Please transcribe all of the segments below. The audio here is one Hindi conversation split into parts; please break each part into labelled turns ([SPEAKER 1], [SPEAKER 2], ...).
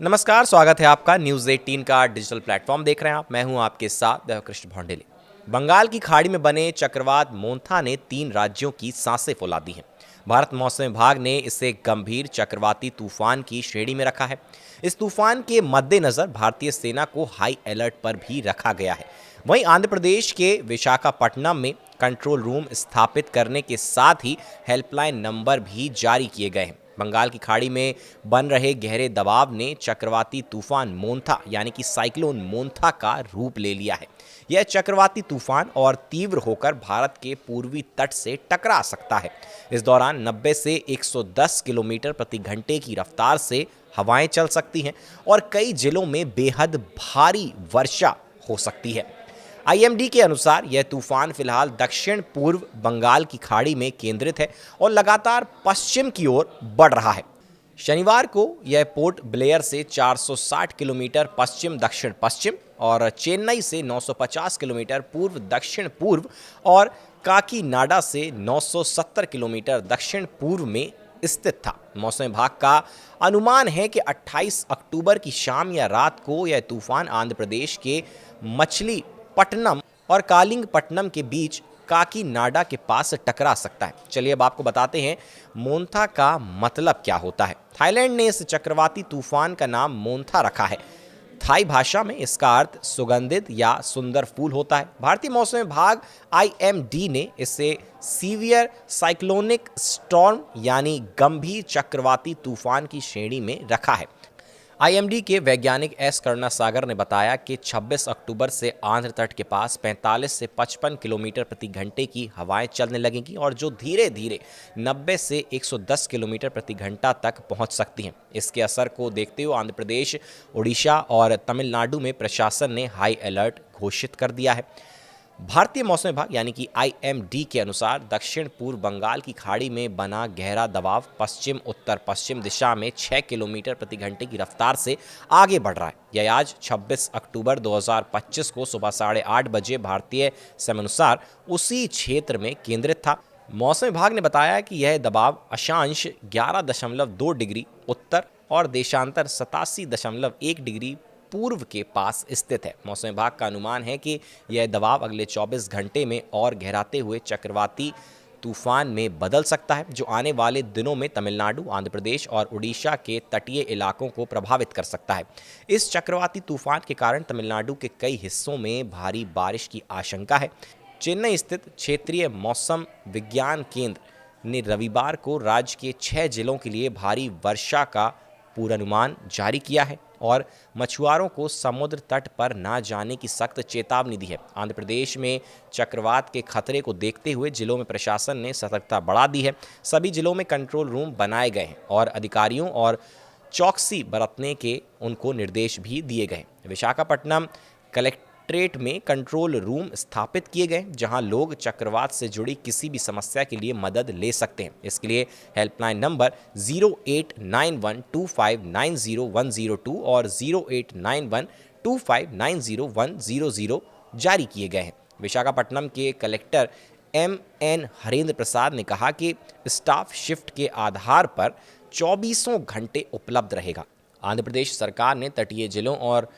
[SPEAKER 1] नमस्कार, स्वागत है आपका न्यूज़ 18 का डिजिटल प्लेटफॉर्म देख रहे हैं आप। मैं हूं आपके साथ देवकृष्ण भौंडेले। बंगाल की खाड़ी में बने चक्रवात मोंथा ने 3 राज्यों की सांसें फुला दी हैं। भारत मौसम विभाग ने इसे गंभीर चक्रवाती तूफान की श्रेणी में रखा है। इस तूफान के मद्देनजर भारतीय सेना को हाई अलर्ट पर भी रखा गया है। वहीं आंध्र प्रदेश के विशाखापट्टनम में कंट्रोल रूम स्थापित करने के साथ ही हेल्पलाइन नंबर भी जारी किए गए हैं। बंगाल की खाड़ी में बन रहे गहरे दबाव ने चक्रवाती तूफान मोंथा यानी कि साइक्लोन मोंथा का रूप ले लिया है। यह चक्रवाती तूफान और तीव्र होकर भारत के पूर्वी तट से टकरा सकता है। इस दौरान 90 से 110 किलोमीटर प्रति घंटे की रफ्तार से हवाएं चल सकती हैं और कई जिलों में बेहद भारी वर्षा हो सकती है। आईएमडी के अनुसार यह तूफान फिलहाल दक्षिण पूर्व बंगाल की खाड़ी में केंद्रित है और लगातार पश्चिम की ओर बढ़ रहा है। शनिवार को यह पोर्ट ब्लेयर से 460 किलोमीटर पश्चिम दक्षिण पश्चिम और चेन्नई से 950 किलोमीटर पूर्व दक्षिण पूर्व और काकीनाडा से 970 किलोमीटर दक्षिण पूर्व में स्थित था। मौसम विभाग का अनुमान है कि 28 अक्टूबर की शाम या रात को यह तूफान आंध्र प्रदेश के मछलीपट्टनम और कालिंगपट्टनम के बीच काकीनाडा के पास टकरा सकता है। चलिए अब आपको बताते हैं मोंथा का मतलब क्या होता है। थाईलैंड ने इस चक्रवाती तूफान का नाम मोंथा रखा है। थाई भाषा में इसका अर्थ सुगंधित या सुंदर फूल होता है। भारतीय मौसम विभाग आईएमडी ने इसे सीवियर साइक्लोनिक स्टॉर्म यानी गंभीर चक्रवाती तूफान की श्रेणी में रखा है। आईएमडी के वैज्ञानिक एस करुणासागर ने बताया कि 26 अक्टूबर से आंध्र तट के पास 45 से 55 किलोमीटर प्रति घंटे की हवाएं चलने लगेंगी और जो धीरे धीरे 90 से 110 किलोमीटर प्रति घंटा तक पहुंच सकती हैं। इसके असर को देखते हुए आंध्र प्रदेश, उड़ीसा और तमिलनाडु में प्रशासन ने हाई अलर्ट घोषित कर दिया है। भारतीय मौसम विभाग यानी कि आईएमडी के अनुसार दक्षिण पूर्व बंगाल की खाड़ी में बना गहरा दबाव पश्चिम उत्तर पश्चिम दिशा में 6 किलोमीटर प्रति घंटे की रफ्तार से आगे बढ़ रहा है। यह आज 26 अक्टूबर 2025 को सुबह 8:30 बजे भारतीय समयानुसार उसी क्षेत्र में केंद्रित था। मौसम विभाग ने बताया कि यह दबाव अक्षांश 11.2 डिग्री उत्तर और देशांतर 87.1 डिग्री पूर्व के पास स्थित है। मौसम विभाग का अनुमान है कि यह दबाव अगले 24 घंटे में और गहराते हुए चक्रवाती तूफान में बदल सकता है, जो आने वाले दिनों में तमिलनाडु, आंध्र प्रदेश और उड़ीसा के तटीय इलाकों को प्रभावित कर सकता है। इस चक्रवाती तूफान के कारण तमिलनाडु के कई हिस्सों में भारी बारिश की आशंका है। चेन्नई स्थित क्षेत्रीय मौसम विज्ञान केंद्र ने रविवार को राज्य के 6 जिलों के लिए भारी वर्षा का पूर्वानुमान जारी किया है और मछुआरों को समुद्र तट पर ना जाने की सख्त चेतावनी दी है। आंध्र प्रदेश में चक्रवात के खतरे को देखते हुए जिलों में प्रशासन ने सतर्कता बढ़ा दी है। सभी जिलों में कंट्रोल रूम बनाए गए हैं और अधिकारियों और चौकसी बरतने के उनको निर्देश भी दिए गए। विशाखापट्टनम कलेक्ट्रेट में कंट्रोल रूम स्थापित किए गए जहां लोग चक्रवात से जुड़ी किसी भी समस्या के लिए मदद ले सकते हैं। इसके लिए हेल्पलाइन नंबर 089125900102 और 089125900100 जारी किए गए हैं। विशाखापट्टनम के कलेक्टर एम.एन. हरेंद्र प्रसाद ने कहा कि स्टाफ शिफ्ट के आधार पर 24 घंटे उपलब्ध रहेगा। आंध्र प्रदेश सरकार ने तटीय जिलों और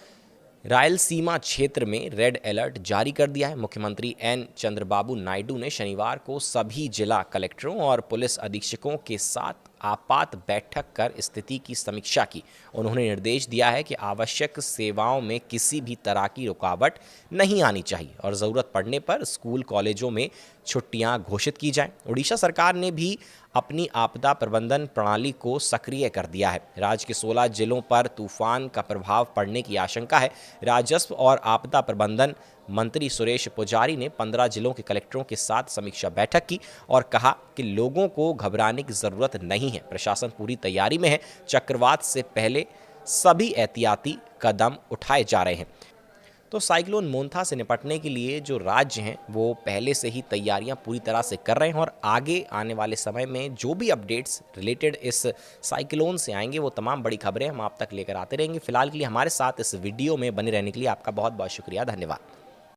[SPEAKER 1] रायलसीमा क्षेत्र में रेड अलर्ट जारी कर दिया है। मुख्यमंत्री एन चंद्रबाबू नायडू ने शनिवार को सभी जिला कलेक्टरों और पुलिस अधीक्षकों के साथ आपात बैठक कर स्थिति की समीक्षा की। उन्होंने निर्देश दिया है कि आवश्यक सेवाओं में किसी भी तरह की रुकावट नहीं आनी चाहिए और ज़रूरत पड़ने पर स्कूल कॉलेजों में छुट्टियां घोषित की जाएं। उड़ीसा सरकार ने भी अपनी आपदा प्रबंधन प्रणाली को सक्रिय कर दिया है। राज्य के 16 जिलों पर तूफान का प्रभाव पड़ने की आशंका है। राजस्व और आपदा प्रबंधन मंत्री सुरेश पुजारी ने 15 जिलों के कलेक्टरों के साथ समीक्षा बैठक की और कहा कि लोगों को घबराने की जरूरत नहीं है। प्रशासन पूरी तैयारी में है। चक्रवात से पहले सभी एहतियाती कदम उठाए जा रहे हैं। तो साइक्लोन मोंथा से निपटने के लिए जो राज्य हैं वो पहले से ही तैयारियां पूरी तरह से कर रहे हैं और आगे आने वाले समय में जो भी अपडेट्स रिलेटेड इस साइक्लोन से आएंगे वो तमाम बड़ी खबरें हम आप तक लेकर आते रहेंगे। फिलहाल के लिए हमारे साथ इस वीडियो में बने रहने के लिए आपका बहुत बहुत शुक्रिया, धन्यवाद।